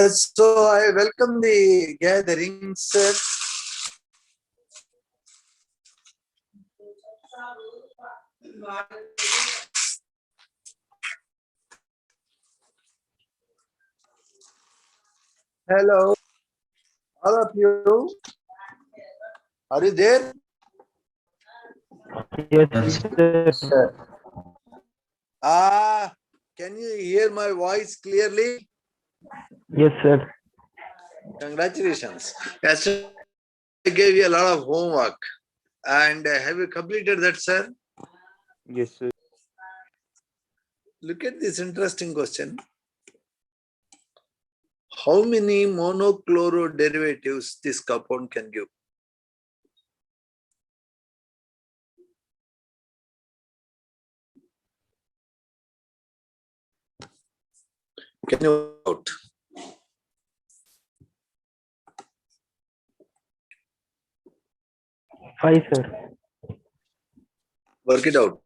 So I welcome the gathering, sir. Hello, all of you. Are you there? Yes, sir. Can you hear my voice clearly? Yes, sir. Congratulations. Yesterday I gave you a lot of homework. And have you completed that, sir? Yes, sir. Look at this interesting question. How many monochloro derivatives this compound can give? Can you out? Five, sir. Work it out.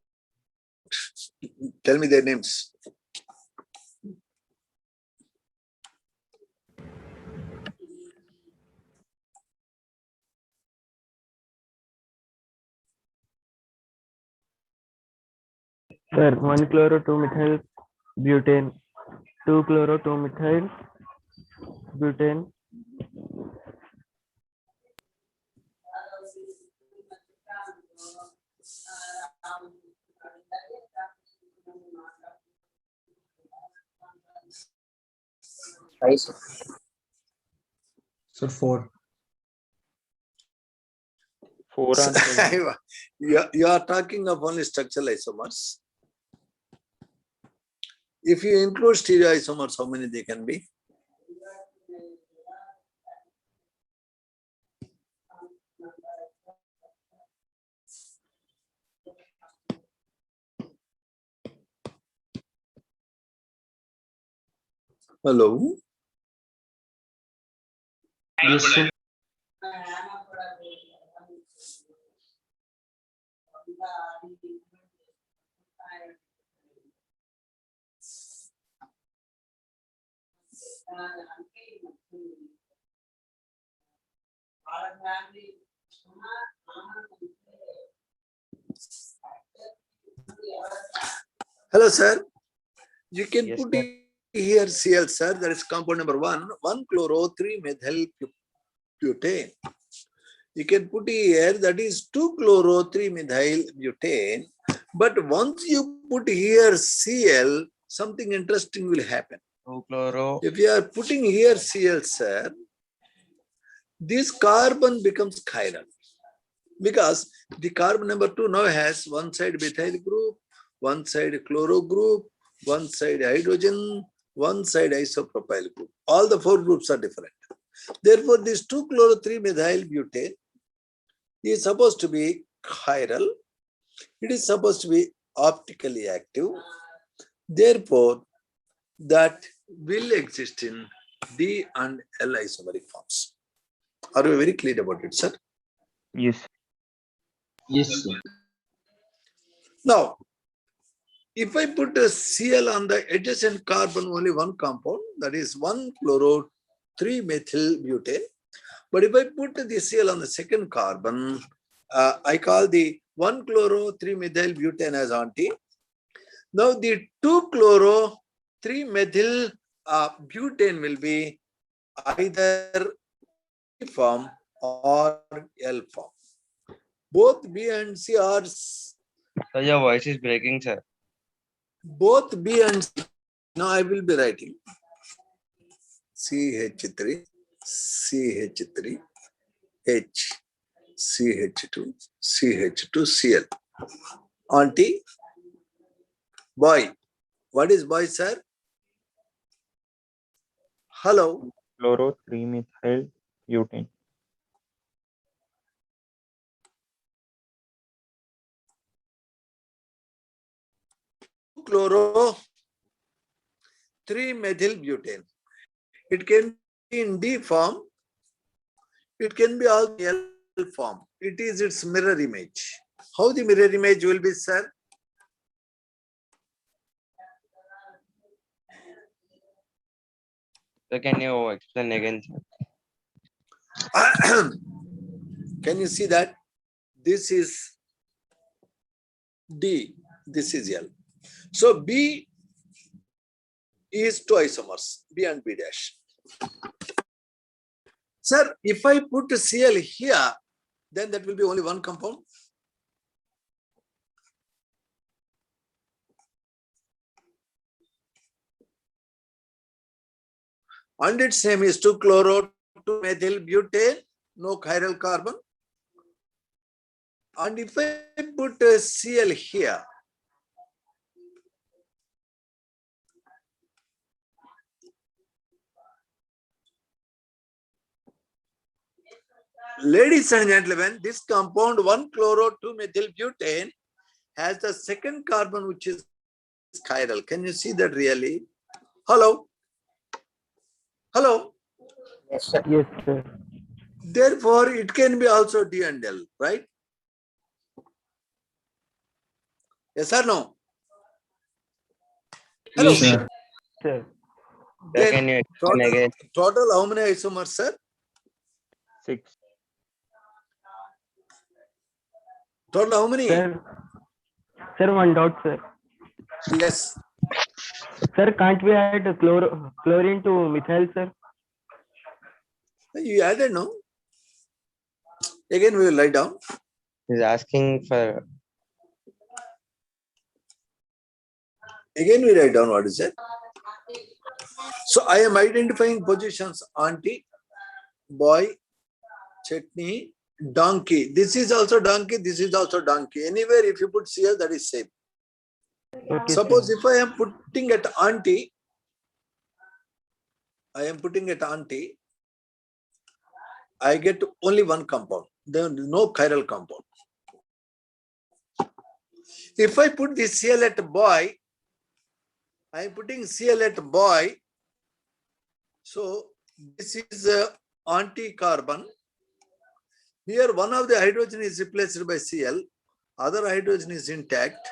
Tell me their names. Sir, 1-chloro-2-methyl butane, 2-chloro-2-methyl butane, So 4. 4 and 7. You are talking of only structural isomers. If you include stereoisomers, how many they can be? Hello? Yes, sir. Hello, sir. You can Yes, put sir. here Cl, sir. That is compound number 1, 1-chloro-3-methyl butane. You can put here that is 2-chloro-3-methyl butane. But once you put here Cl, something interesting will happen. 2-chloro. If you are putting here Cl, sir, this carbon becomes chiral. Because the carbon number 2 now has one side methyl group, one side chloro group, one side hydrogen, one side isopropyl group. All the 4 groups are different. Therefore, this 2-chloro-3-methyl butane is supposed to be chiral. It is supposed to be optically active. Therefore, that will exist in D and L isomeric forms. Are you very clear about it, sir? Yes. Yes, sir. Now, if I put a Cl on the adjacent carbon, only one compound, that is 1-chloro-3-methyl butane. But if I put the Cl on the second carbon, I call the 1-chloro-3-methyl butane as anti. Now the 2-chloro-3-methyl butane will be either B form or L form. Both B and C are. Sir, your voice is breaking, sir. Both B and C. Now I will be writing CH3, CH3, H, CH2, CH2, Cl. Auntie, boy. What is boy, sir? Hello. Chloro-3-methyl butane. 2-chloro 3-methylbutane. It can be in D form. It can be also L form. It is its mirror image. How the mirror image will be, sir? So can you explain again, sir? Can you see that? This is D, this is L. So B is two isomers, B and B dash. Sir, if I put Cl here, then that will be only one compound. And its name is 2-chloro 2-methylbutane, no chiral carbon. And if I put Cl here, ladies and gentlemen, this compound 1-chloro 2-methylbutane has the second carbon which is chiral. Can you see that really? Hello? Hello? Yes, sir. Yes, sir. Therefore, it can be also D and L, right? Yes or no? Hello? Yes, sir. Sir, Sir, can you explain again? Total how many isomers, sir? 6. Total how many? Sir, one doubt, sir. Yes. Sir, can't we add chlorine to methyl, sir? You added, no? Again, we will write down. He's asking for. Again, we write down what is it. So I am identifying positions: auntie, boy, chutney, donkey. This is also donkey. This is also donkey. Anywhere, if you put Cl, that is same. Okay, Suppose sir. if I am putting at auntie, I get only one compound. There is no chiral compound. If I put the Cl at boy, I am putting Cl at boy. So this is anti-carbon. Here one of the hydrogen is replaced by Cl, other hydrogen is intact,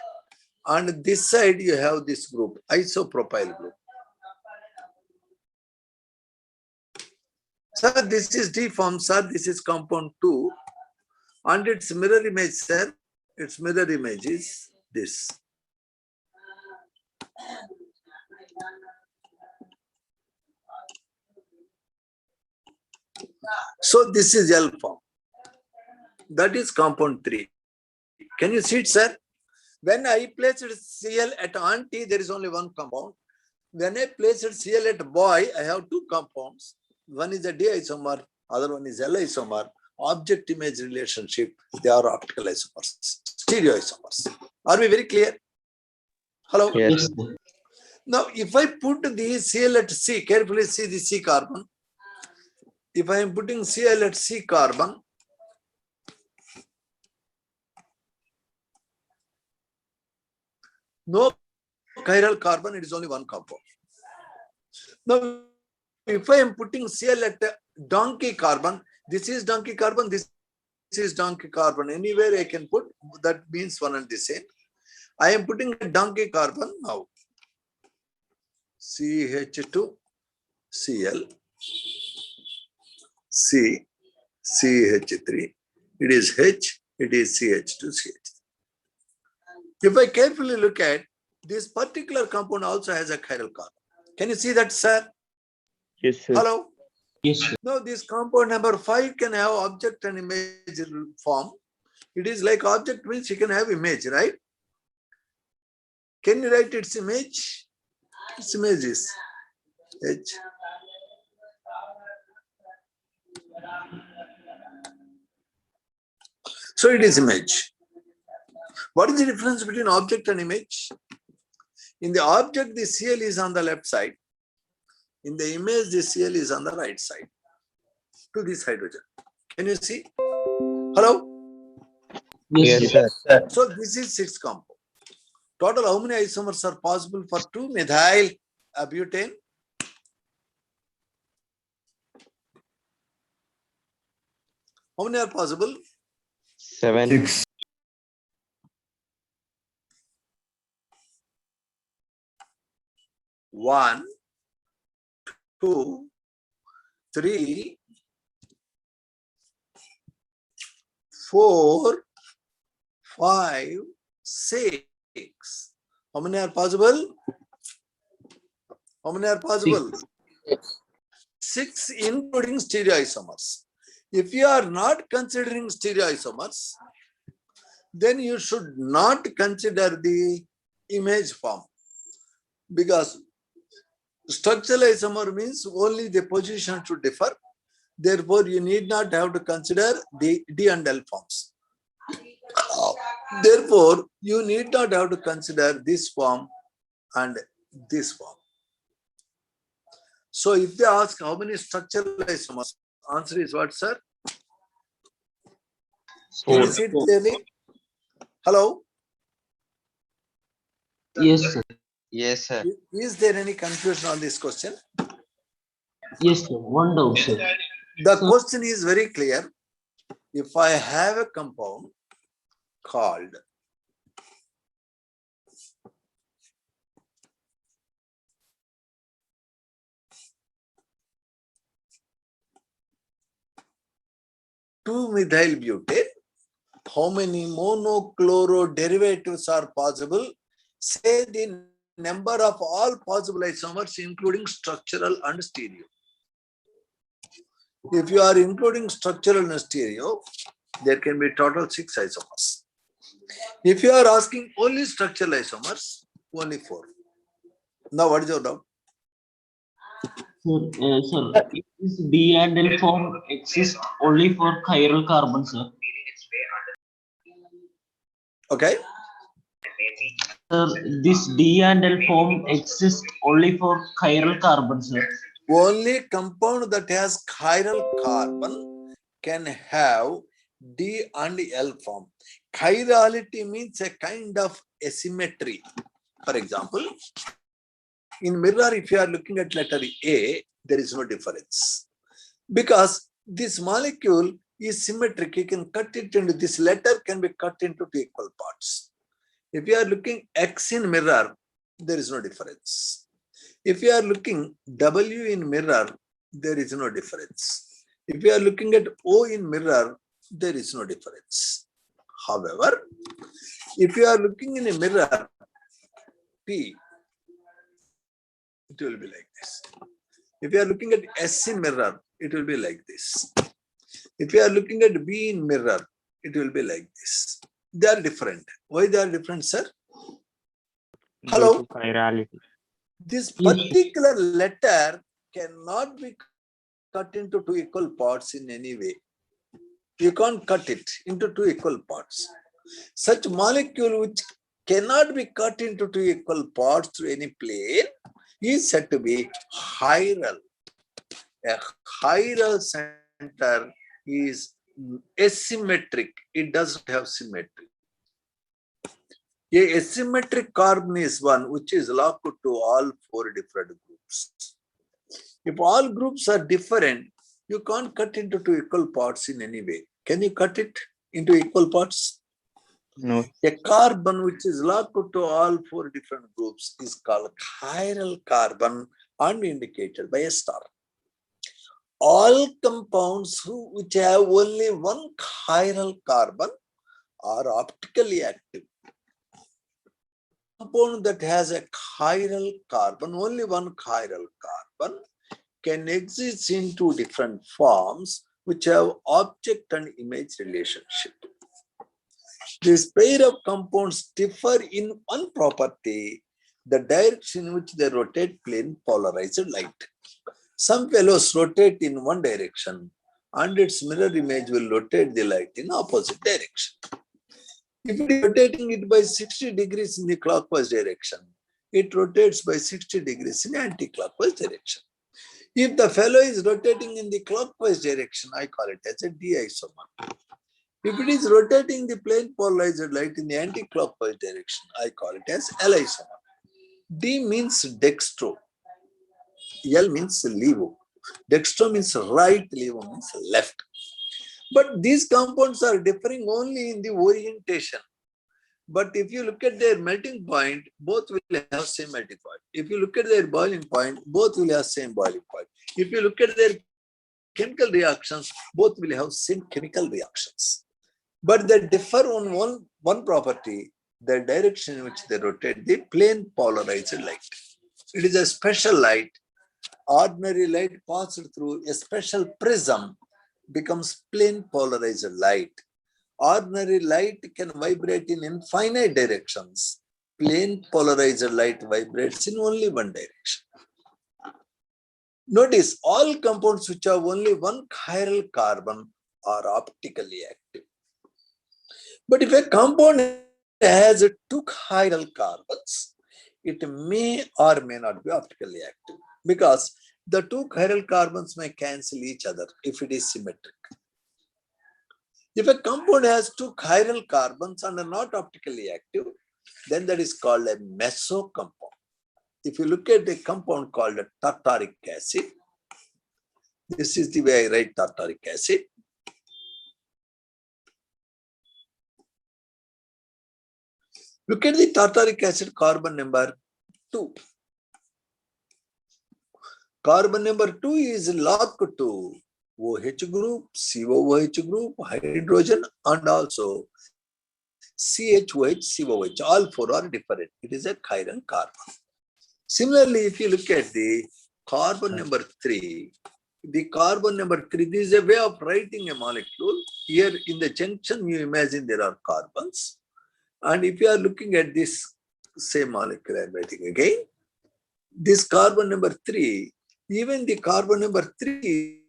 and this side you have this group, isopropyl group. Sir, this is D form, sir. This is compound 2, and its mirror image, sir. Its mirror image is this. So this is L form. That is compound 3. Can you see it, sir? When I placed Cl at auntie, there is only one compound. When I placed Cl at boy, I have two compounds. One is a D isomer, other one is L isomer. Object image relationship, they are optical isomers, stereo isomers. Are we very clear? Hello? Yes. Now, if I put the Cl at C, carefully see the C carbon. If I am putting Cl at C carbon, no chiral carbon, it is only one compound. Now, if I am putting Cl at donkey carbon, this is donkey carbon, this is donkey carbon. Anywhere I can put, that means one and the same. I am putting a donkey carbon now. CH2, Cl, C, CH3. It is H, it is CH2, CH3. If I carefully look at this particular compound also has a chiral carbon. Can you see that, sir? Yes, sir. Hello? Yes, sir. Now this compound number 5 can have object and image form. It is like object means you can have image, right? Can you write its image? Its image is H. So it is image. What is the difference between object and image? In the object, the Cl is on the left side. In the image, the Cl is on the right side to this hydrogen. Can you see? Hello? Yes, sir. So this is 6 compound. Total, how many isomers are possible for 2-methyl butane? How many are possible? 7. 6. 1, 2, 3, 4, 5, 6. How many are possible? How many are possible? 6, including stereoisomers. If you are not considering stereoisomers, then you should not consider the image form, because structural isomer means only the position should differ. Therefore, you need not have to consider the D and L forms. Therefore, you need not have to consider this form and this form. So, if they ask how many structural isomers, answer is what, sir? Can you see it clearly? Hello? Yes, sir. Yes, sir. Is there any confusion on this question? Yes, sir. One doubt, sir. The question is very clear. If I have a compound called two-methyl butane, how many monochloro derivatives are possible? Say the number of all possible isomers, including structural and stereo. If you are including structural and stereo, there can be total 6 isomers. If you are asking only structural isomers, only 4. Now, what is your doubt? Sir, this D and L form exists only for chiral carbon, sir. Okay. Sir, this D and L form exists only for chiral carbon, sir. Only compound that has chiral carbon can have D and L form. Chirality means a kind of asymmetry. For example, in mirror, if you are looking at letter A, there is no difference. Because this molecule is symmetric, you can cut it into, this letter can be cut into 2 equal parts. If you are looking X in mirror, there is no difference. If you are looking W in mirror, there is no difference. If you are looking at O in mirror, there is no difference. However, if you are looking in a mirror P, it will be like this. If you are looking at S in mirror, it will be like this. If you are looking at B in mirror, it will be like this. They are different. Why they are different, sir? Hello? Due to chirality. This particular letter cannot be cut into 2 equal parts in any way. You can't cut it into 2 equal parts. Such molecule which cannot be cut into 2 equal parts through any plane is said to be chiral. A chiral center is asymmetric. It doesn't have symmetry. A asymmetric carbon is one which is locked to all 4 different groups. If all groups are different, you can't cut into 2 equal parts in any way. Can you cut it into equal parts? No. A carbon which is locked to all 4 different groups is called chiral carbon and indicated by a star. All compounds which have only one chiral carbon are optically active. Compound that has a chiral carbon, only one chiral carbon, can exist in 2 different forms which have object and image relationship. This pair of compounds differ in one property, the direction in which they rotate plane polarized light. Some fellows rotate in one direction and its mirror image will rotate the light in opposite direction. If it is rotating it by 60 degrees in the clockwise direction, it rotates by 60 degrees in anti-clockwise direction. If the fellow is rotating in the clockwise direction, I call it as a D isomer. If it is rotating the plane polarized light in the anti-clockwise direction, I call it as L isomer. D means dextro. L means levo. Dextro means right, levo means left. But these compounds are differing only in the orientation. But if you look at their melting point, both will have same melting point. If you look at their boiling point, both will have same boiling point. If you look at their chemical reactions, both will have same chemical reactions. But they differ on one property, the direction in which they rotate, the plane polarized light. It is a special light. Ordinary light passed through a special prism becomes plane polarized light. Ordinary light can vibrate in infinite directions. Plane polarized light vibrates in only one direction. Notice all compounds which have only one chiral carbon are optically active. But if a compound has two chiral carbons, it may or may not be optically active because the two chiral carbons may cancel each other if it is symmetric. If a compound has two chiral carbons and are not optically active, then that is called a meso compound. If you look at a compound called tartaric acid, this is the way I write tartaric acid. Look at the tartaric acid carbon number 2. Carbon number 2 is locked to OH group, COOH group, hydrogen, and also CHOH, COOH. All four are different. It is a chiral carbon. Similarly, if you look at the carbon number 3, this is a way of writing a molecule. Here in the junction, you imagine there are carbons. And if you are looking at this same molecule, I am writing again. This carbon number 3, even the carbon number 3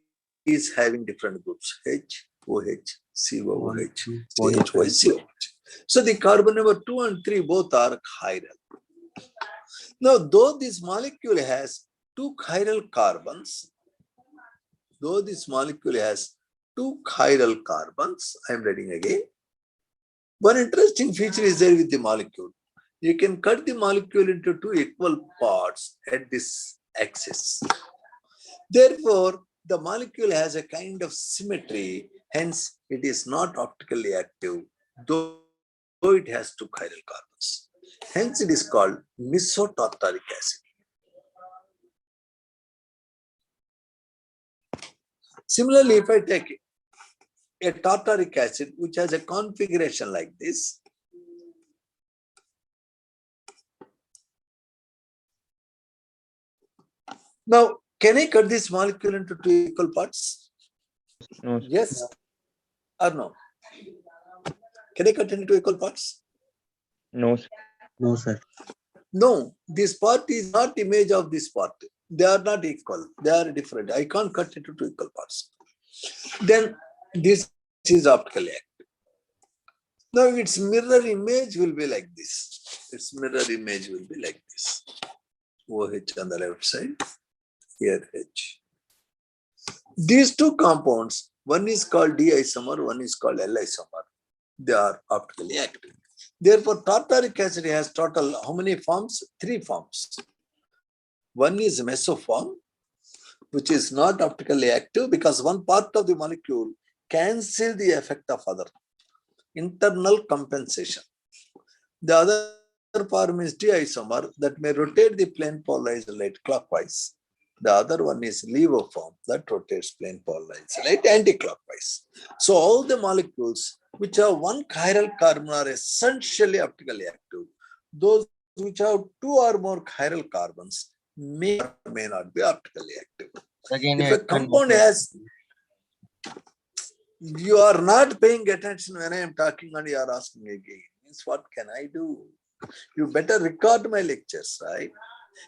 is having different groups, H, OH, COOH, CHOH, COH. So the carbon number 2 and 3 both are chiral. Now, though this molecule has two chiral carbons, I am writing again. One interesting feature is there with the molecule. You can cut the molecule into two equal parts at this axis. Therefore, the molecule has a kind of symmetry, hence it is not optically active, though it has two chiral carbons. Hence it is called mesotartaric acid. Similarly, if I take a tartaric acid which has a configuration like this, now can I cut this molecule into two equal parts? No. Yes or no? Can I cut into equal parts? No, sir. No, sir. No, this part is not image of this part. They are not equal. They are different. I can't cut it into equal parts. Then this is optically active. Now its mirror image will be like this. Its mirror image will be like this. OH on the left side, here H. These two compounds, one is called D isomer, one is called L isomer. They are optically active. Therefore, tartaric acid has total how many forms? 3 forms. One is mesoform, which is not optically active because one part of the molecule cancels the effect of other. Internal compensation. The other form is D isomer that may rotate the plane polarized light clockwise. The other one is levo form that rotates plane polarized light anti-clockwise. So all the molecules which have one chiral carbon are essentially optically active. Those which have 2 or more chiral carbons may or may not be optically active. Again, If a compound has, you are not paying attention when I am talking and you are asking again, means what can I do? You better record my lectures, right?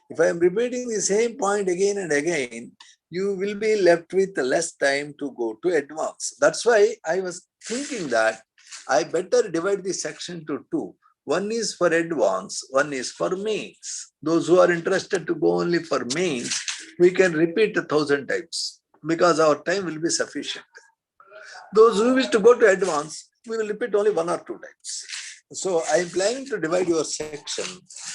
If I am repeating the same point again and again, you will be left with less time to go to advance. That's why I was thinking that I better divide the section to 2. One is for advance, one is for mains. Those who are interested to go only for mains, we can repeat 1,000 times because our time will be sufficient. Those who wish to go to advance, we will repeat only 1 or 2 times. So I am planning to divide your section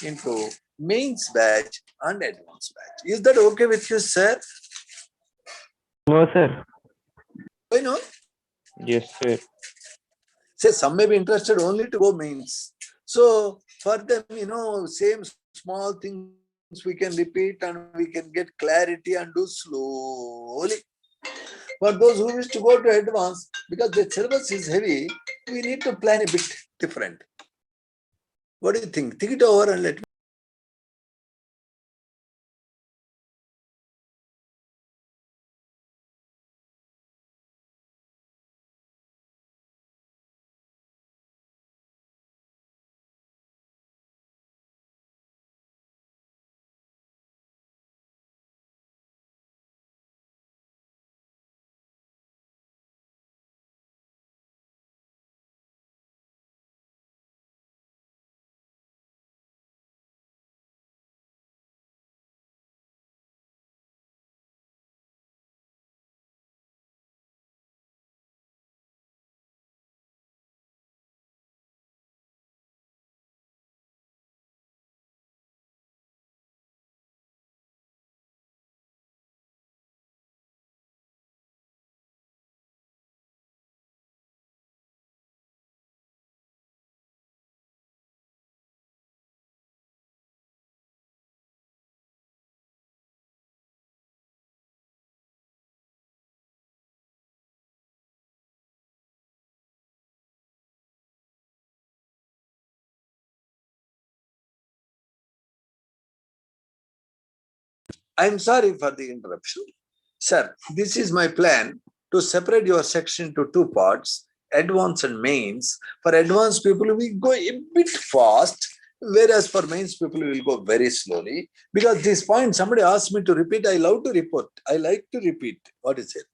into mains batch and advanced batch. Is that okay with you, sir? No, sir. Why not? Yes, sir. Say some may be interested only to go mains. So for them, same small things we can repeat and we can get clarity and do slowly. For those who wish to go to advanced, because the syllabus is heavy, we need to plan a bit different. What do you think? Think it over and let me. I'm sorry for the interruption. Sir, this is my plan to separate your section into 2 parts, advanced and mains. For advanced people, we go a bit fast, whereas for mains people, we will go very slowly. Because this point, somebody asked me to repeat, I love to report. I like to repeat what is it.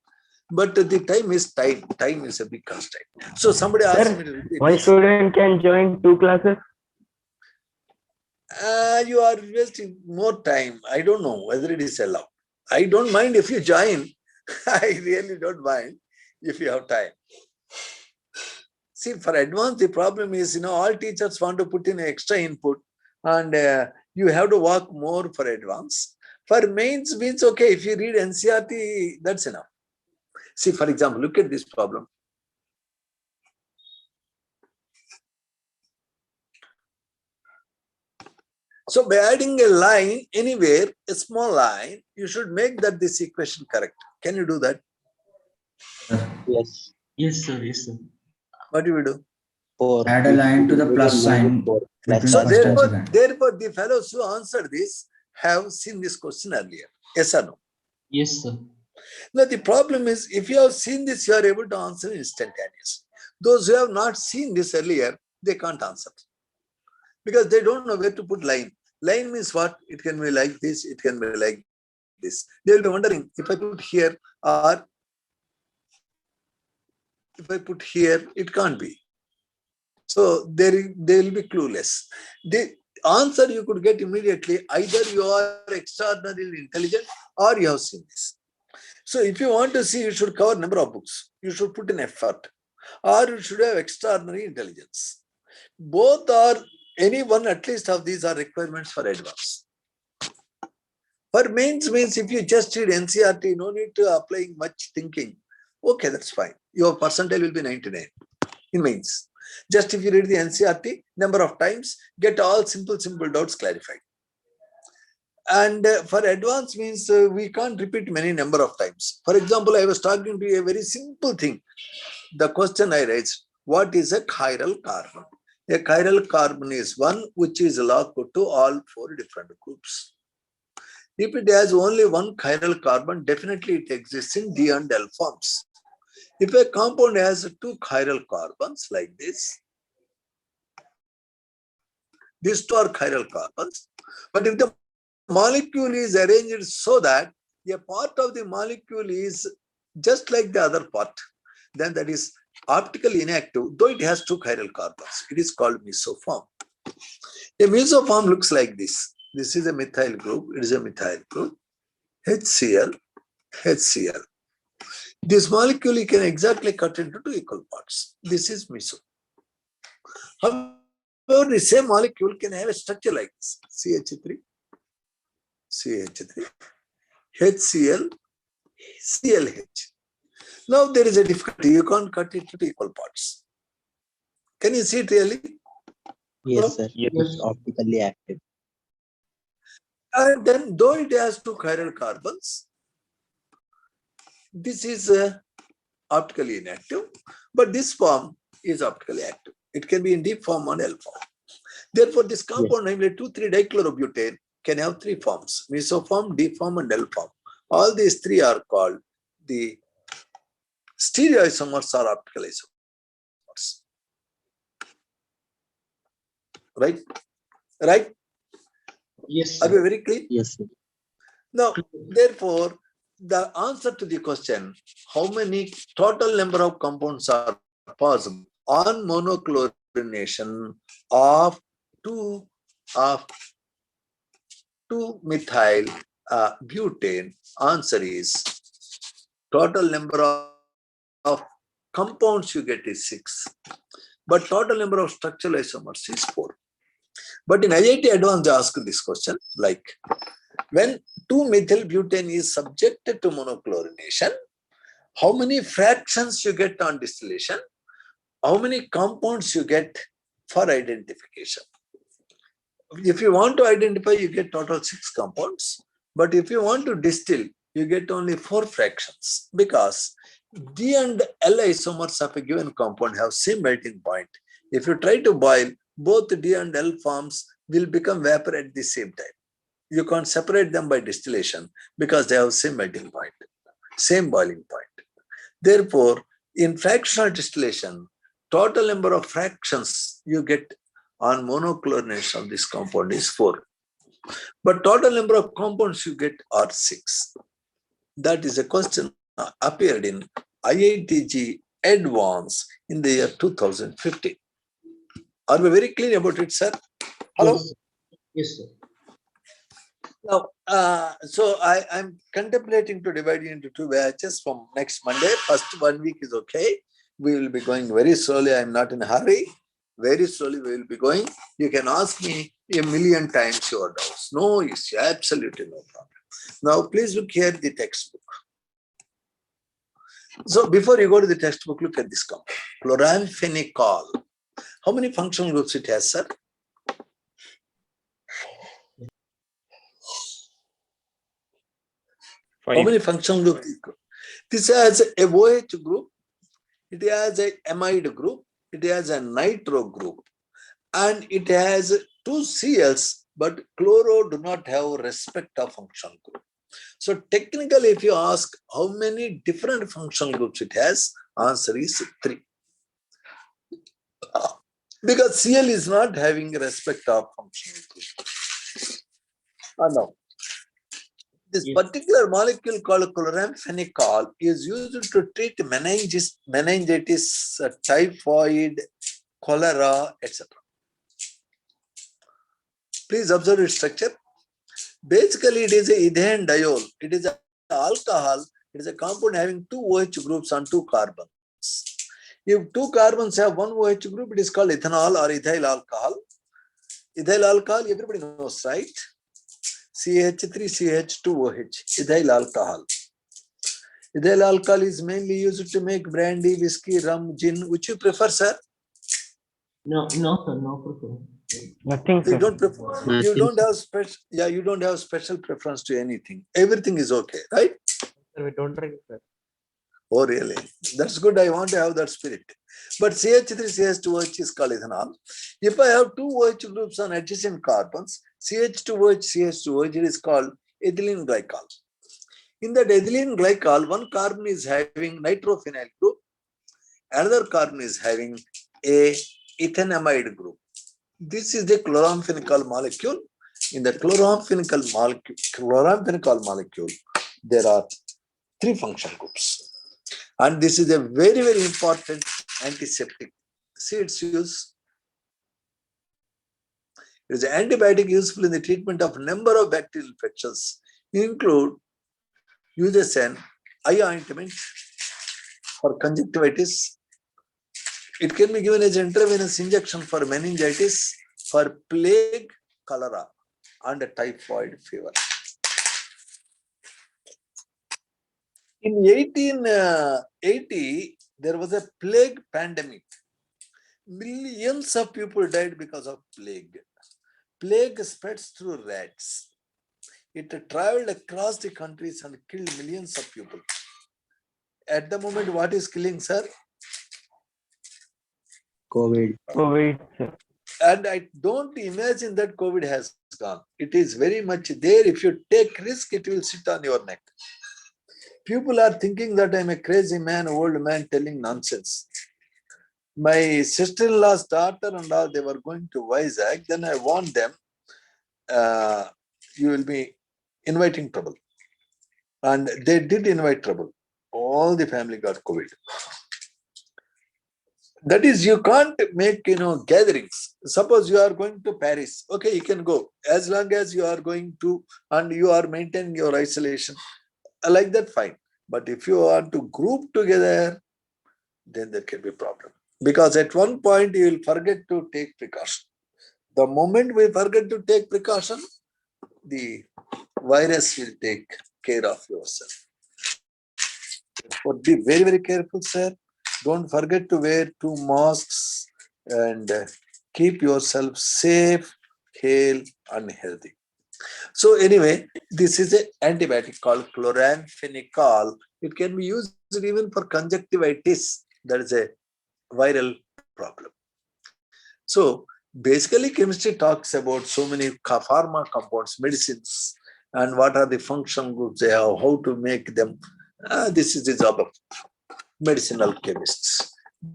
But the time is tight. Time is a big constraint. So somebody asked me to repeat One this. student can join 2 classes. You are wasting more time. I don't know whether it is allowed. I don't mind if you join. I really don't mind if you have time. See, for advanced, the problem is, all teachers want to put in extra input and you have to work more for advanced. For mains means, okay, if you read NCERT, that's enough. See, for example, look at this problem. So by adding a line anywhere, a small line, you should make that this equation correct. Can you do that? Yes. Yes, sir. Yes, sir. What do we do? Add a line to the plus sign between So first and second. therefore, the fellows who answered this have seen this question earlier. Yes or no? Yes, sir. Now the problem is, if you have seen this, you are able to answer instantaneously. Those who have not seen this earlier, they can't answer because they don't know where to put line. Line means what? It can be like this, it can be like this. They will be wondering, if I put here or if I put here, it can't be. So they will be clueless. The answer you could get immediately, either you are extraordinarily intelligent or you have seen this. So if you want to see, you should cover number of books. You should put in effort, or you should have extraordinary intelligence. Both are, any one at least of these are requirements for advance. For mains means if you just read NCERT, no need to applying much thinking. Okay, that's fine. Your percentile will be 99 in mains. Just if you read the NCERT, number of times, get all simple doubts clarified. And for advanced means we can't repeat many number of times. For example, I was talking to you a very simple thing. The question I raised, what is a chiral carbon? A chiral carbon is one which is locked to all 4 different groups. If it has only one chiral carbon, definitely it exists in D and L forms. If a compound has 2 chiral carbons like this, these 2 are chiral carbons. But if the molecule is arranged so that a part of the molecule is just like the other part, then that is optically inactive, though it has 2 chiral carbons. It is called mesoform. A mesoform looks like this. This is a methyl group. It is a methyl group. HCl, HCl. This molecule you can exactly cut into two equal parts. This is meso. However, the same molecule can have a structure like this: CH3, CH3, HCl, ClH. Now there is a difficulty. You can't cut it into equal parts. Can you see it really? Yes, sir. Yes. It's optically active. And then, though it has two chiral carbons, this is optically inactive, but this form is optically active. It can be in D form or L form. Therefore, this compound, namely 2,3-dichlorobutane, can have three forms: meso form, D form, and L form. All these three are called the stereoisomers or optical isomers. Right? Right? Yes, Are we sir. very clear? Yes, sir. Now, therefore, the answer to the question, how many total number of compounds are possible on monochlorination of 2-methyl butane, answer is total number of compounds you get is 6, but total number of structural isomers is 4. But in IIT Advanced, they ask this question, like, when 2-methyl butane is subjected to monochlorination, how many fractions you get on distillation? How many compounds you get for identification? If you want to identify, you get total 6 compounds. But if you want to distill, you get only 4 fractions, because D and L isomers of a given compound have same melting point. If you try to boil, both D and L forms will become vapor at the same time. You can't separate them by distillation because they have same melting point, same boiling point. Therefore, in fractional distillation, total number of fractions you get on monochlorination of this compound is 4. But total number of compounds you get are 6. That is a question appeared in IITG Advance in the year 2015. Are we very clear about it, sir? Hello? Yes, sir. Yes, sir. Now, so I'm contemplating to divide you into 2 batches from next Monday. First 1 week is okay. We will be going very slowly. I'm not in a hurry. Very slowly we will be going. You can ask me a million times your doubts. No issue, absolutely no problem. Now, please look here at the textbook. So before you go to the textbook, look at this compound, chloramphenicol. How many functional groups it has, sir? How 5. many functional groups? This has a OH group, it has a amide group, it has a nitro group, and it has 2 Cls, but chloro do not have respect of functional group. So technically, if you ask how many different functional groups it has, answer is 3. Because Cl is not having respect of functional group. No. This particular molecule called chloramphenicol is used to treat meningitis, typhoid, cholera, etc. Please observe its structure. Basically, it is a ethane diol. It is an alcohol. It is a compound having 2 OH groups on 2 carbons. If 2 carbons have 1 OH group, it is called ethanol or ethyl alcohol. Ethyl alcohol, everybody knows, right? CH3CH2OH, ethyl alcohol. Ethyl alcohol is mainly used to make brandy, whiskey, rum, gin. Which you prefer, sir? No, sir, no preference. Nothing, You sir. don't prefer. You don't have special. Yeah, you don't have special preference to anything. Everything is okay, right? We don't drink, sir. Oh, really? That's good. I want to have that spirit. But CH3CH2OH is called ethanol. If I have 2 OH groups on adjacent carbons, CH2OH, CH2OH, it is called ethylene glycol. In that ethylene glycol, 1 carbon is having nitrophenyl group, another carbon is having a ethanamide group. This is the chloramphenicol molecule. In the chloramphenicol molecule, there are 3 functional groups. And this is a very, very important antiseptic. See its use. It is an antibiotic useful in the treatment of number of bacterial infections, include uses an eye ointment, for conjunctivitis. It can be given as intravenous injection for meningitis, for plague, cholera, and typhoid fever. In 1880, there was a plague pandemic. Millions of people died because of plague. Plague spreads through rats. It traveled across the countries and killed millions of people. At the moment, what is killing, sir? COVID. COVID, sir. And I don't imagine that COVID has gone. It is very much there. If you take risk, it will sit on your neck. People are thinking that I'm a crazy man, old man telling nonsense. My sister-in-law's daughter and all, they were going to Vizag. Then I warned them, you will be inviting trouble. And they did invite trouble. All the family got COVID. That is, you can't make, gatherings. Suppose you are going to Paris. Okay, you can go. As long as you are going to, and you are maintaining your isolation. Like that, fine. But if you want to group together, then there can be a problem. Because at one point, you will forget to take precaution. The moment we forget to take precaution, the virus will take care of yourself. Therefore, be very, very careful, sir. Don't forget to wear 2 masks and keep yourself safe, hale, and healthy. So anyway, this is an antibiotic called chloramphenicol. It can be used even for conjunctivitis. That is a viral problem. So basically, chemistry talks about so many pharma compounds, medicines, and what are the function groups they have, how to make them. This is the job of medicinal chemists.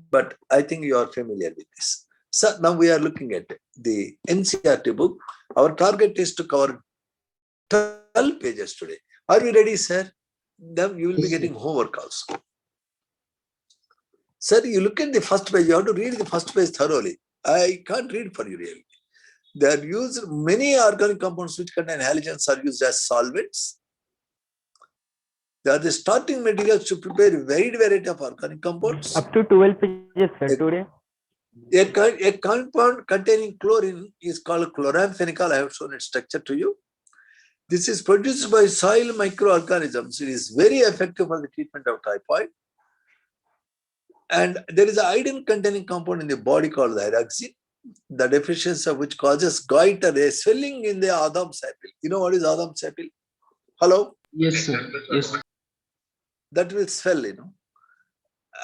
But I think you are familiar with this. So now we are looking at the NCERT book. Our target is to cover 12 pages today. Are you ready, sir? Then you will be getting homework also. Sir, you look at the first page, you have to read the first page thoroughly. I can't read for you really. They are used, many organic compounds which contain halogens are used as solvents. They are the starting materials to prepare a wide variety of organic compounds. Up to 12 pages, sir, today. A compound containing chlorine is called chloramphenicol. I have shown its structure to you. This is produced by soil microorganisms. It is very effective for the treatment of typhoid. And there is an iodine-containing compound in the body called thyroxine, the deficiency of which causes goiter, a swelling in the Adam's apple. You know what is Adam's apple? Hello? Yes, sir. Yes. That will swell,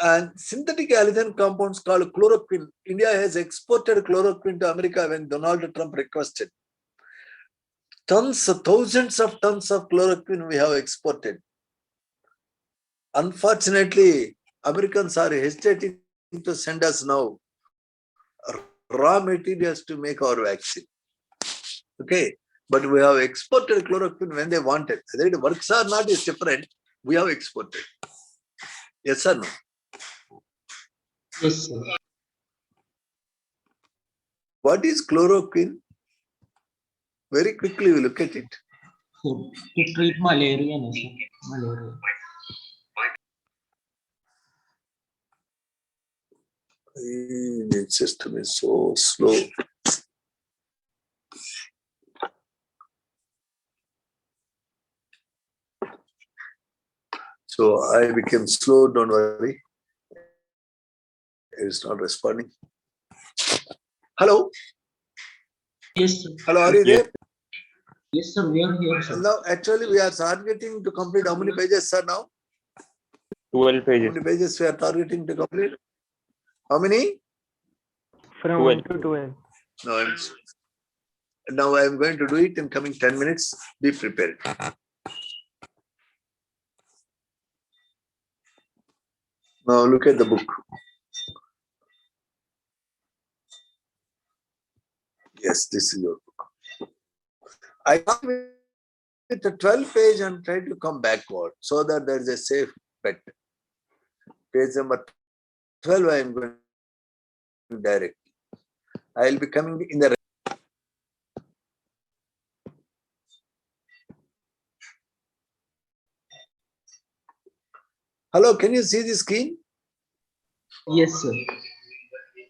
And synthetic allicin compounds called chloroquine. India has exported chloroquine to America when Donald Trump requested. Thousands of tons of chloroquine we have exported. Unfortunately, Americans are hesitating to send us now raw materials to make our vaccine. Okay, but we have exported chloroquine when they wanted. Whether it works or not is different. We have exported. Yes or no? Yes, sir. What is chloroquine? Very quickly we look at it. To treat malaria, no, sir. Malaria. The system is so slow. So I became slow, don't worry. It's not responding. Hello? Yes, sir. Hello, are you there? Yes, sir. We are here, sir. Now, actually, we are targeting to complete how many pages, sir, now? 12 How pages. many pages we are targeting to complete? How many? From 1 to 12. Now I am going to do it in coming 10 minutes. Be prepared. Now look at the book. Yes, this is your book. I come with the 12 page and try to come backward so that there is a safe bet. Page number 12 I am going directly. I will be coming in the Hello, can you see the screen? Yes, sir.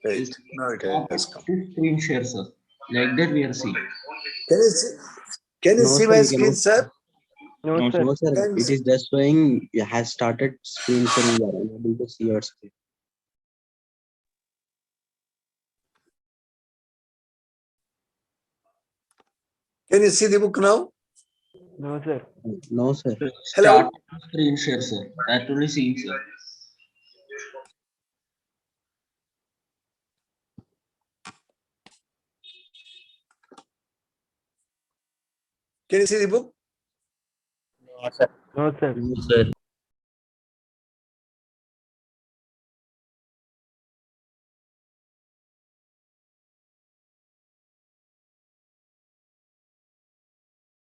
Wait, now it has come. Screen share, sir. Like that we are seeing. Can you see? Can you No, see sir, my we screen, cannot. sir? No, No, sir. No, sir. Can It is just showing it has started screen sharing. You are unable to see your screen. you see the book now? No, sir. No, sir. Hello? Start screen share, sir. That only seeing, sir. Can you see the book? No, sir. No, sir.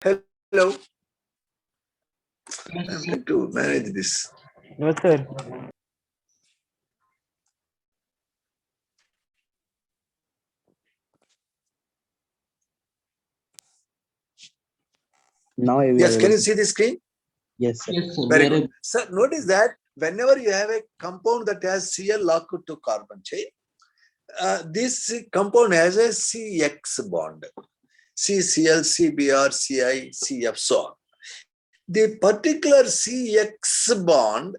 Hello? Yes, I'm sir. trying to manage this. No, sir. Now we are Yes, can able you to. see the screen? Yes, sir. Yes, sir. Very We are good. So notice that whenever you have a compound that has Cl locked to carbon chain, this compound has a CX bond. CCl, CBr, Ci, CF, so on. The particular CX bond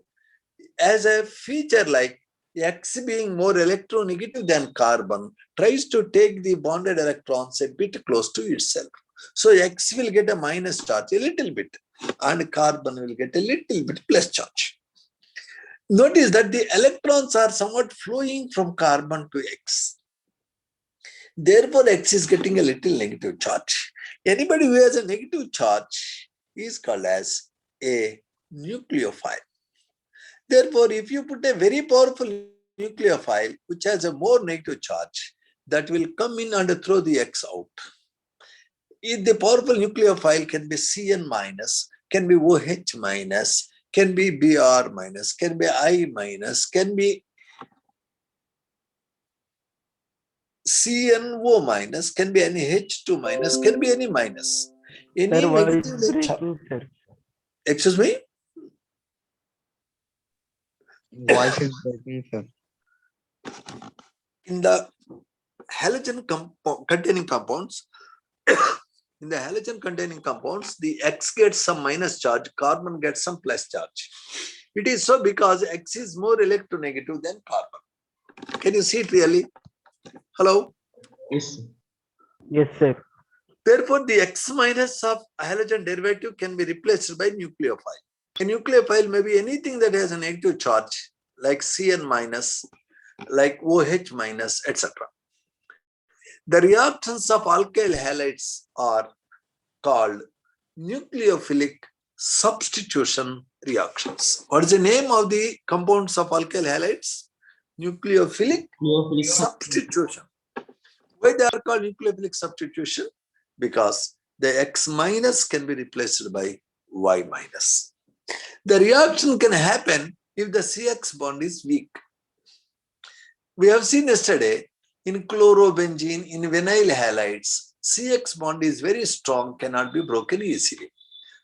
has a feature like X being more electronegative than carbon, tries to take the bonded electrons a bit close to itself. So X will get a minus charge a little bit, and carbon will get a little bit plus charge. Notice that the electrons are somewhat flowing from carbon to X. Therefore, X is getting a little negative charge. Anybody who has a negative charge is called as a nucleophile. Therefore, if you put a very powerful nucleophile which has a more negative charge, that will come in and throw the X out. If the powerful nucleophile can be Cn minus, can be OH minus, can be Br minus, can be I minus, can be CNO minus, can be any H2 minus, can be any minus. Any Sir, voice negatively charged. breaking, sir. Excuse me? Voice is breaking, sir. In the halogen containing compounds, in the halogen containing compounds, the X gets some minus charge, carbon gets some plus charge. It is so because X is more electronegative than carbon. Can you see it really? Hello? yes, sir. Yes, sir. Therefore, the X minus of halogen derivative can be replaced by nucleophile. A nucleophile may be anything that has a negative charge, like Cn minus, like OH minus, etc. The reactions of alkyl halides are called nucleophilic substitution reactions. What is the name of the compounds of alkyl halides? Nucleophilic Nucleophilic substitution. Why they are called nucleophilic substitution? Because the X minus can be replaced by Y minus. The reaction can happen if the CX bond is weak. We have seen yesterday in chlorobenzene, in vinyl halides, CX bond is very strong, cannot be broken easily.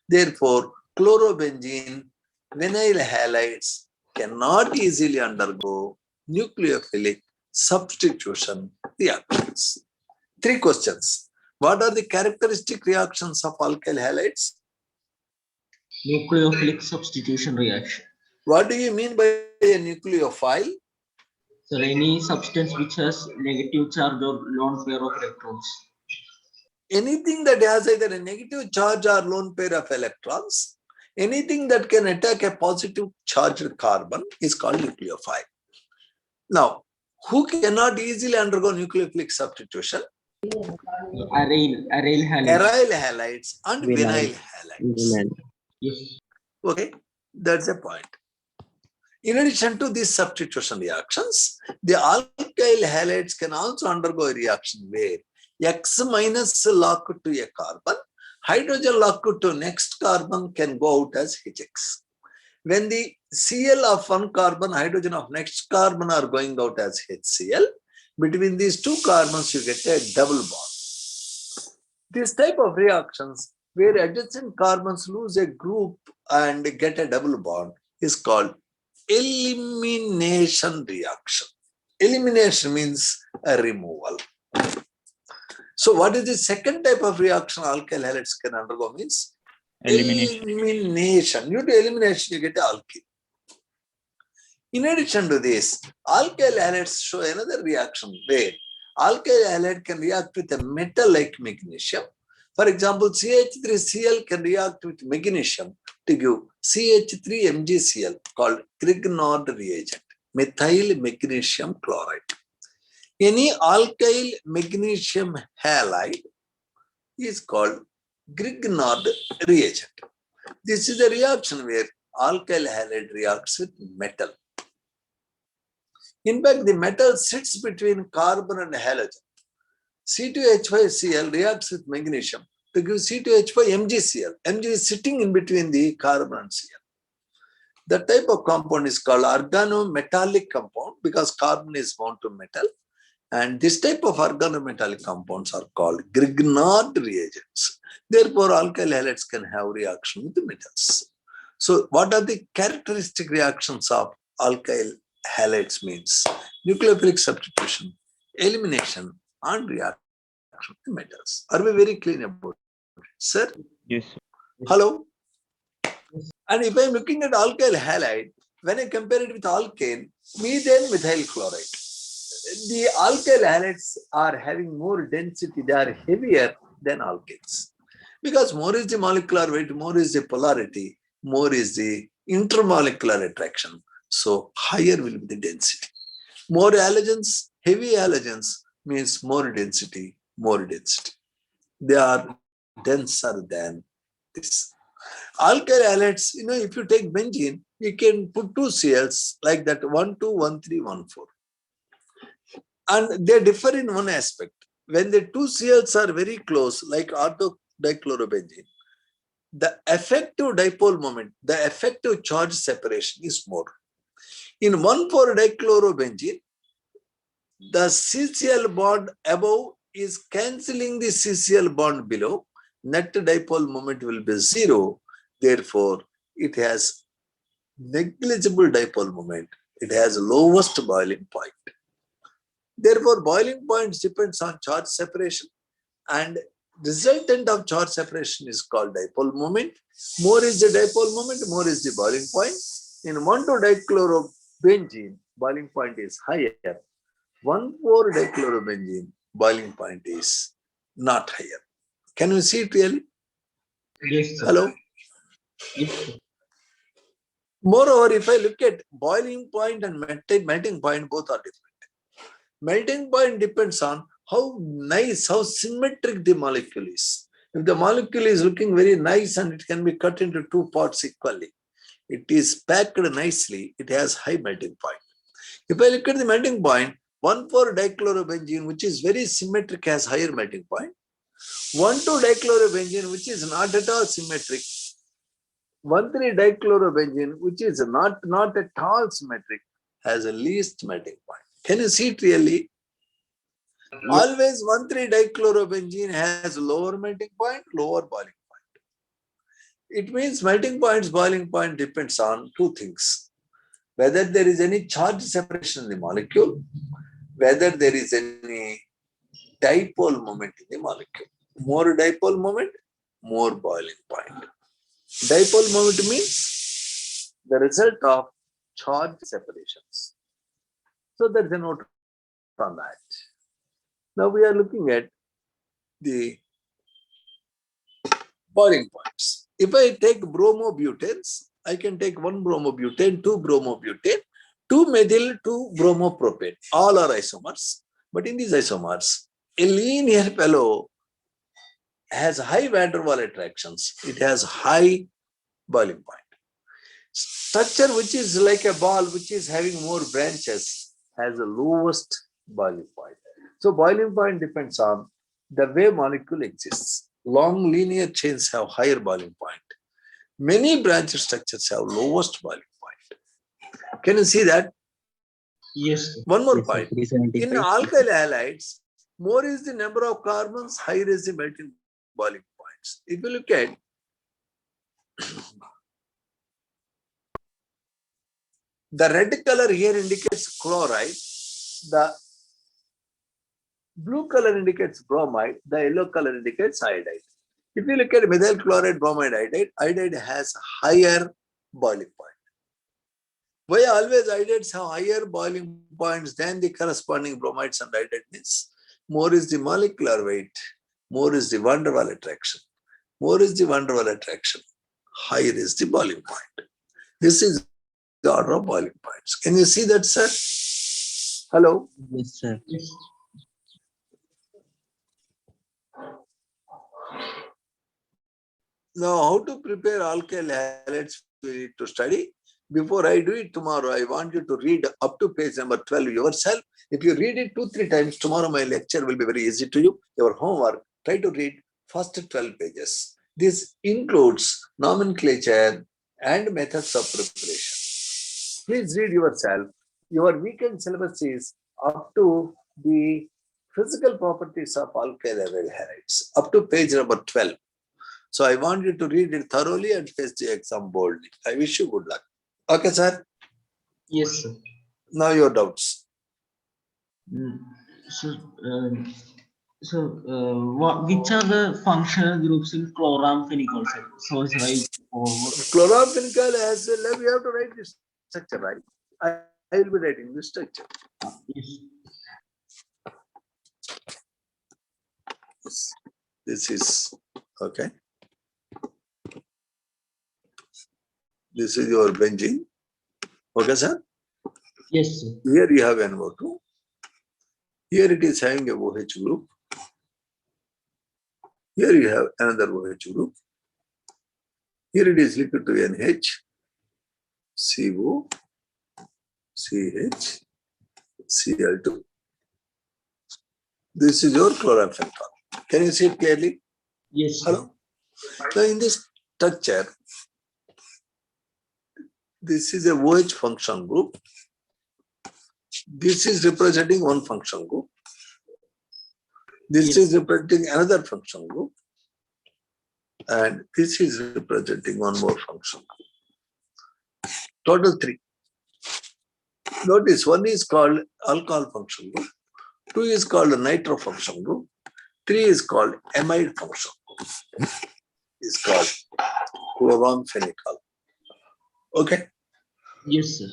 Therefore, chlorobenzene, vinyl halides cannot easily undergo nucleophilic substitution reactions. 3 questions. What are the characteristic reactions of alkyl halides? nucleophilic substitution reaction. What do you mean by a nucleophile? So any substance which has negative charge or lone pair of electrons. Anything that has either a negative charge or lone pair of electrons, anything that can attack a positive charged carbon is called nucleophile. Now, who cannot easily undergo nucleophilic substitution? Aryl halides. Aryl halides and vinyl halides. Vinyl. Yes. Okay, that's a point. In addition to these substitution reactions, the alkyl halides can also undergo a reaction where X minus locked to a carbon, hydrogen locked to next carbon can go out as HX. When the Cl of one carbon, hydrogen of next carbon are going out as HCl, between these 2 carbons you get a double bond. This type of reactions where adjacent carbons lose a group and get a double bond is called elimination reaction. Elimination means a removal. So what is the second type of reaction alkyl halides can undergo means Elimination. elimination. Due to elimination, you get alkene. In addition to this, alkyl halides show another reaction where alkyl halide can react with a metal like magnesium. For example, CH3Cl can react with magnesium to give CH3MgCl called Grignard reagent, methyl magnesium chloride. Any alkyl magnesium halide is called Grignard reagent. This is a reaction where alkyl halide reacts with metal. In fact, the metal sits between carbon and halogen. C2H5Cl reacts with magnesium to give C2H5MgCl. Mg is sitting in between the carbon and Cl. The type of compound is called organometallic compound because carbon is bound to metal. And this type of organometallic compounds are called Grignard reagents. Therefore, alkyl halides can have reaction with the metals. So, what are the characteristic reactions of alkyl halides means? Nucleophilic substitution, elimination, and reaction with metals. Are we very clear about it, sir? Yes, sir. Hello? And if I'm looking at alkyl halide, when I compare it with alkane, methane methyl chloride, the alkyl halides are having more density, they are heavier than alkanes. Because more is the molecular weight, more is the polarity, more is the intermolecular attraction. So higher will be the density. More halogens, heavy halogens means more density, more density. They are denser than this. Alkyl halides, if you take benzene, you can put two Cls like that 1, 2, 1, 3, 1, 4. And they differ in one aspect. When the two Cls are very close, like orthodichlorobenzene, the effective dipole moment, the effective charge separation is more. In 1,4-dichlorobenzene, the CCl bond above is cancelling the CCl bond below. Net dipole moment will be 0. Therefore, it has negligible dipole moment. It has lowest boiling point. Therefore, boiling points depends on charge separation, and resultant of charge separation is called dipole moment. More is the dipole moment, more is the boiling point. In 1,2-dichlorobenzene, boiling point is higher. 1,4-dichlorobenzene, boiling point is not higher. Can you see it really? Yes, sir. Hello? Yes, sir. Moreover, if I look at boiling point and melting point, both are different. Melting point depends on how nice, how symmetric the molecule is. If the molecule is looking very nice and it can be cut into two parts equally, it is packed nicely, it has high melting point. If I look at the melting point, 1,4-dichlorobenzene, which is very symmetric, has higher melting point. 1,2-dichlorobenzene, which is not at all symmetric. 1,3-dichlorobenzene, which is not at all symmetric, has a least melting point. Can you see it really? Always 1,3-dichlorobenzene has lower melting point, lower boiling point. It means melting point's boiling point depends on two things. Whether there is any charge separation in the molecule, whether there is any dipole moment in the molecule. More dipole moment, more boiling point. Dipole moment means the result of charge separations. So there is a note on that. Now we are looking at the boiling points. If I take bromobutanes, I can take 1 bromobutane, 2 bromobutane, 2 methyl, 2 bromopropane. All are isomers. But in these isomers, a linear fellow has high van der Waals attractions. It has high boiling point. Structure which is like a ball, which is having more branches, has the lowest boiling point. So boiling point depends on the way molecule exists. Long linear chains have higher boiling point. Many branched structures have lowest boiling point. Can you see that? Yes, sir. One more Yes, sir. point. 375. In alkyl halides, more is the number of carbons, higher is the melting boiling points. If you look at The red color here indicates chloride. The blue color indicates bromide. The yellow color indicates iodide. If you look at methyl chloride, bromide, iodide, iodide has higher boiling point. Why always iodides have higher boiling points than the corresponding bromides and iodide means? More is the molecular weight, more is the van der Waals attraction. More is the van der Waals attraction, higher is the boiling point. This is the order of boiling points. Can you see that, sir? Hello? Yes, sir. Yes. Now, how to prepare alkyl halides we need to study. Before I do it tomorrow, I want you to read up to page number 12 yourself. If you read it 2-3 times, tomorrow my lecture will be very easy to you. Your homework, try to read first 12 pages. This includes nomenclature and methods of preparation. Please read yourself. Your weekend syllabus is up to the physical properties of alkyl halides, up to page number 12. So I want you to read it thoroughly and face the exam boldly. I wish you good luck. Okay, sir. Yes, sir. Now your doubts. Which are the functional groups in chloramphenicol, sir? So it's right forward. Chloramphenicol as well, we have to write this structure, right? I will be writing this structure. Yes. This is okay. This is your benzene. Okay, sir? Yes, sir. Here you have NO2. Here it is having a OH group. Here you have another OH group. Here it is liquid to NH, CO, CH, Cl2. This is your chloramphenicol. Can you see it clearly? Yes, sir. Hello? So in this structure, this is a OH function group. This is representing one function group. This is representing another function group. And this is representing one more function group. Total 3. Notice one is called alcohol function group. 2 is called a nitro function group. 3 is called amide function group. It's called chloramphenicol. Okay. Yes, sir.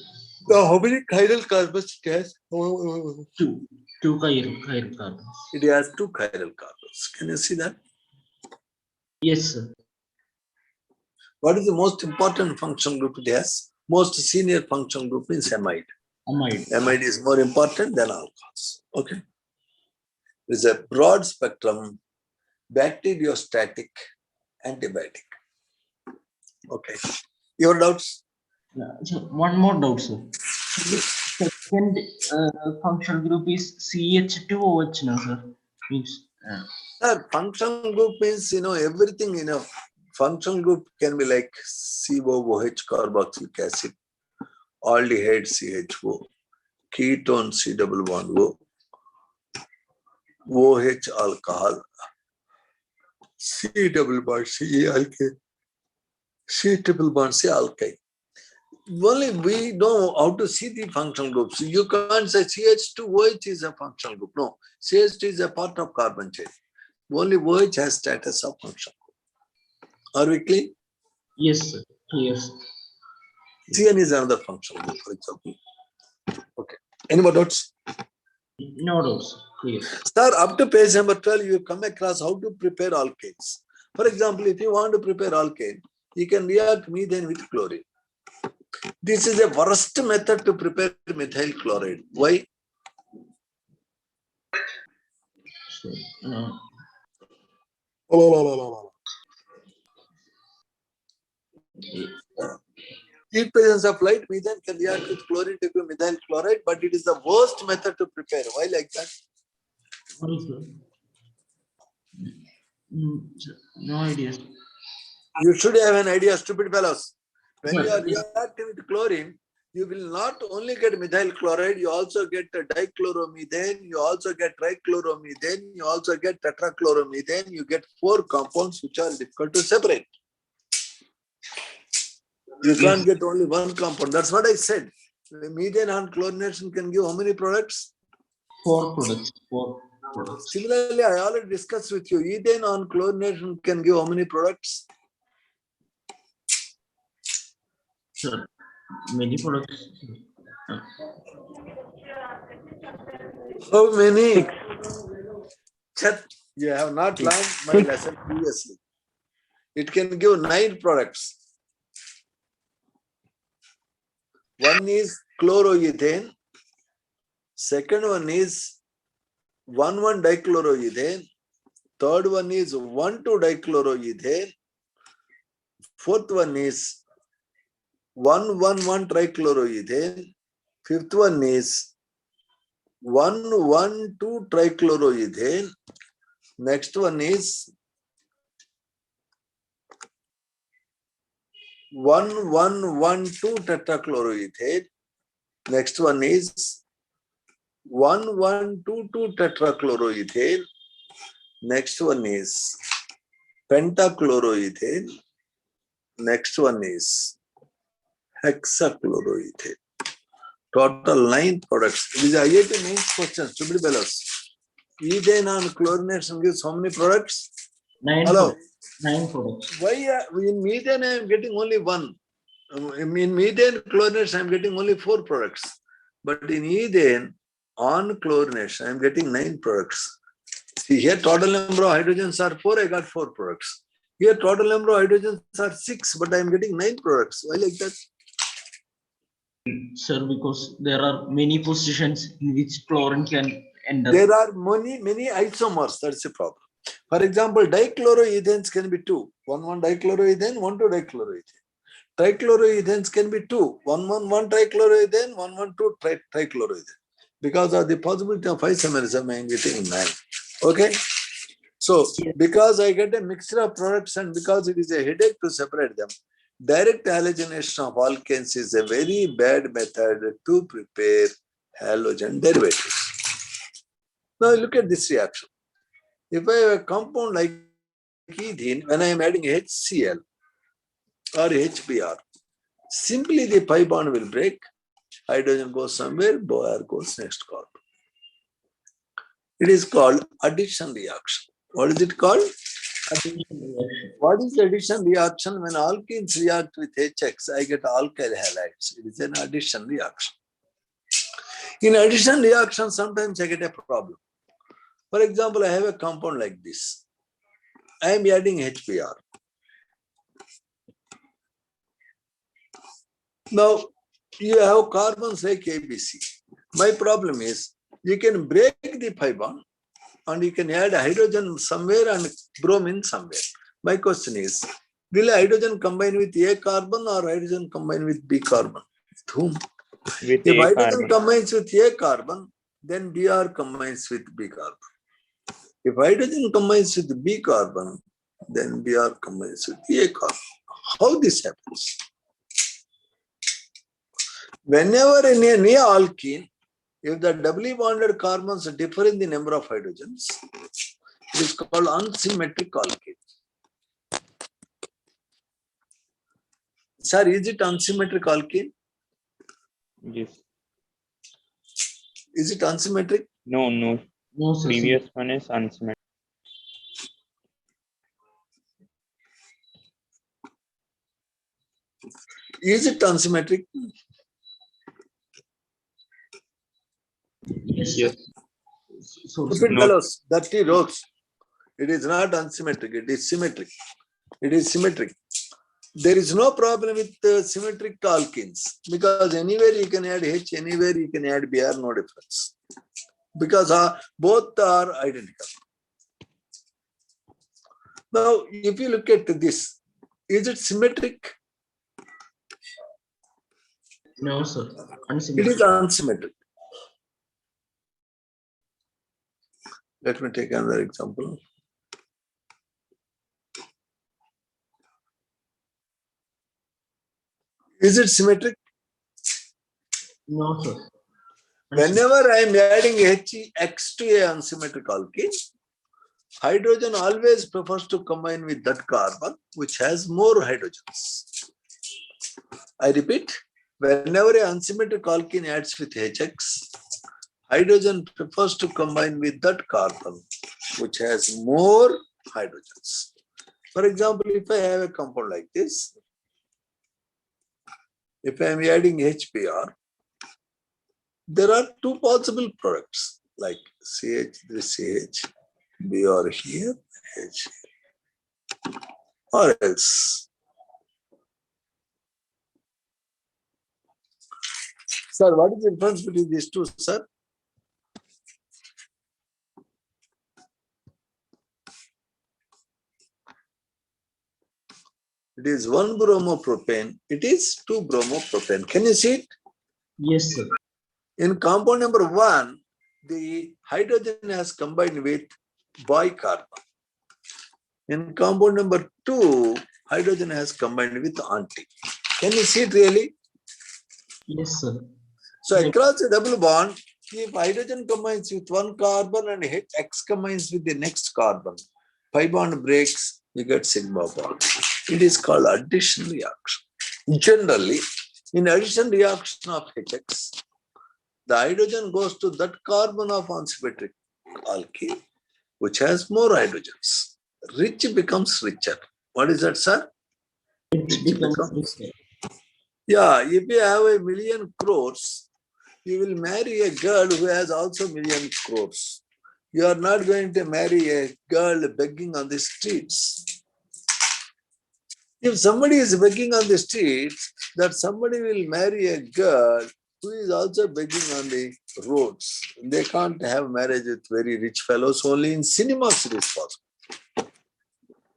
Now, how many chiral carbons it has? Two chiral carbons. It has 2 chiral carbons. Can you see that? Yes, sir. What is the most important function group it has? Most senior function group means amide. Amide. Amide is more important than alcohols. Okay. There is a broad spectrum bacteriostatic antibiotic. Okay. Your doubts? So one more doubt, sir. The second functional group is CH2OH, no, sir? Means, Sir, functional group means, everything, functional group can be like COOH, carboxylic acid, aldehyde CHO, ketone C double bond O, OH alcohol, C double bond C alkyne, C triple bond C alkyne. Only we know how to see the functional groups. You can't say CH2OH is a functional group. No, CH2 is a part of carbon chain. Only OH has status of functional group. Are we clear? yes, sir. Yes. CN is another functional group, for example. Okay. Any more doubts? No doubts. Clear. Sir, up to page number 12, you come across how to prepare alkanes. For example, if you want to prepare alkane, you can react methane with chlorine. This is a worst method to prepare methyl chloride. Why? So, In presence of light, methane can react with chlorine to become methyl chloride, but it is the worst method to prepare. Why like that? what is that? No idea. You should have an idea, stupid fellows. When you are Yes. reacting with chlorine, you will not only get methyl chloride, you also get dichloromethane, you also get trichloromethane, you also get tetrachloromethane, you get 4 compounds which are difficult to separate. You can't get only one compound. That's what I said. The methane on chlorination can give how many products? 4 products. 4 products. Similarly, I already discussed with you, ethane on chlorination can give how many products? Sir, many products. How many? Chat, you have not learned my Six. lesson previously. It can give 9 products. One is chloroethane. Second one is 1,1-dichloroethane. Third one is 1,2-dichloroethane. Fourth one is 1,1,1-trichloroethane. Fifth one is 1,1,2-trichloroethane. Next one is 1,1,1,2-tetrachloroethane. Next one is 1,1,2,2-tetrachloroethane. Next one is pentachloroethane. Next one is hexachloroethane. Total 9 products. These are IIT mains questions to be fellows. Ethane on chlorination gives how many products? 9 Hello. products. 9 products. Why in methane I am getting only 1? In methane chlorination I am getting only 4 products. But in ethane on chlorination I am getting 9 products. See here total number of hydrogens are 4, I got 4 products. Here total number of hydrogens are 6, but I am getting 9 products. Why like that? Sir, because there are many positions in which chlorine can enter. There are many isomers, that's the problem. For example, dichloroethanes can be 2. 1,1-dichloroethane, 1,2-dichloroethane. Trichloroethanes can be 2. 1,1,1-trichloroethane, 1,1,2-trichloroethane. Because of the possibility of isomerism, I am getting 9. Okay? So, because I get a mixture of products and because it is a headache to separate them, direct halogenation of alkanes is a very bad method to prepare halogen derivatives. Now look at this reaction. If I have a compound like ethene, when I am adding HCl or HBr, simply the pi bond will break, hydrogen goes somewhere, Bohr goes next carbon. It is called addition reaction. What is it called? What is the addition reaction? When alkenes react with HX, I get alkyl halides. It is an addition reaction. In addition reaction, sometimes I get a problem. For example, I have a compound like this. I am adding HBr. Now, you have carbons like ABC. My problem is, you can break the pi bond and you can add hydrogen somewhere and bromine somewhere. My question is, will hydrogen combine with A carbon or hydrogen combine with B carbon? With whom? With If A hydrogen carbon. combines with A carbon, then Br combines with B carbon. If hydrogen combines with B carbon, then Br combines with A carbon. How this happens? Whenever in any alkene, if the doubly bonded carbons differ in the number of hydrogens, it is called unsymmetric alkene. Sir, is it unsymmetric alkene? Yes. Is it unsymmetric? No, no. No, sir. Previous one is unsymmetric. Is it unsymmetric? Yes. Yes. So, Stupid No. fellows, dirty rogues. It is not unsymmetric, it is symmetric. It is symmetric. There is no problem with symmetric alkenes because anywhere you can add H, anywhere you can add Br, no difference. Because both are identical. Now, if you look at this, is it symmetric? no, sir. It is unsymmetric. Let me take another example. Is it symmetric? No, sir. Whenever I am adding HX to a unsymmetric alkene, hydrogen always prefers to combine with that carbon which has more hydrogens. I repeat, Whenever an unsymmetric alkene adds with HX, hydrogen prefers to combine with that carbon which has more hydrogens. For example, if I have a compound like this, if I am adding HBr, there are two possible products like CH, this CH, Br here, H here, or else. Sir, what is the difference between these two, sir? It is 1 bromopropane. It is 2 bromopropane. Can you see it? Yes, sir. In compound number 1, the hydrogen has combined with bicarbon. In compound number 2, hydrogen has combined with anti. Can you see it really? Yes, sir. So across a double bond, if hydrogen combines with one carbon and X combines with the next carbon, pi bond breaks, you get sigma bond. It is called addition reaction. Generally, in addition reaction of HX, the hydrogen goes to that carbon of unsymmetric alkene, which has more hydrogens. Rich becomes richer. What is that, sir? It becomes richer. Yeah, if you have 1,000,000 crores, you will marry a girl who has also 1,000,000 crores. You are not going to marry a girl begging on the streets. If somebody is begging on the streets, that somebody will marry a girl who is also begging on the roads. They can't have marriage with very rich fellows, only in cinemas it is possible.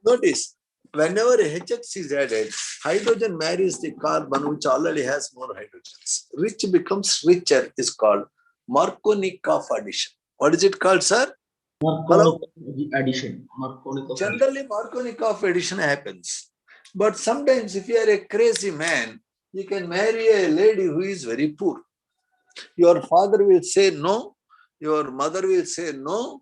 Notice, whenever HX is added, hydrogen marries the carbon which already has more hydrogens. Rich becomes richer is called Markovnikov addition. What is it called, sir? Markovnikov addition. Markovnikov addition. Generally, Markovnikov addition happens. But sometimes if you are a crazy man, you can marry a lady who is very poor. Your father will say no, your mother will say no,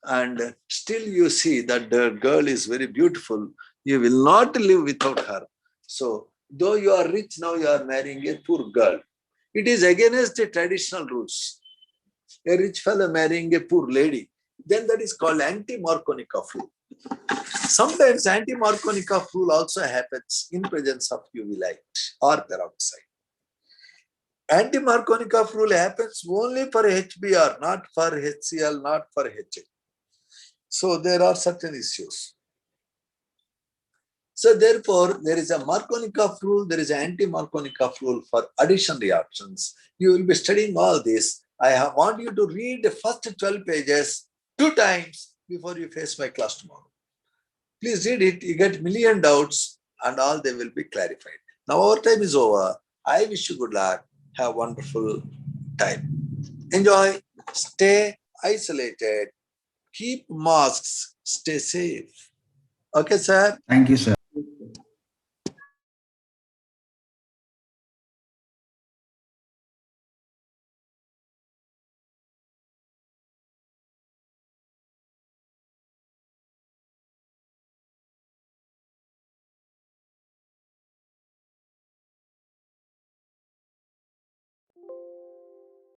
and still you see that the girl is very beautiful. You will not live without her. So, though you are rich now, you are marrying a poor girl. It is against the traditional rules. A rich fellow marrying a poor lady, then that is called anti-Markovnikov rule. Sometimes anti-Markovnikov rule also happens in presence of UV light or peroxide. Anti-Markovnikov rule happens only for HBr, not for HCl, not for HA. So there are certain issues. So therefore, there is a Markovnikov rule, there is an anti-Markovnikov rule for addition reactions. You will be studying all this. I want you to read the first 12 pages 2 times before you face my class tomorrow. Please read it, you get million doubts and all they will be clarified. Now our time is over. I wish you good luck. Have a wonderful time. Enjoy, stay isolated, keep masks, stay safe. Okay, sir? Thank you, sir.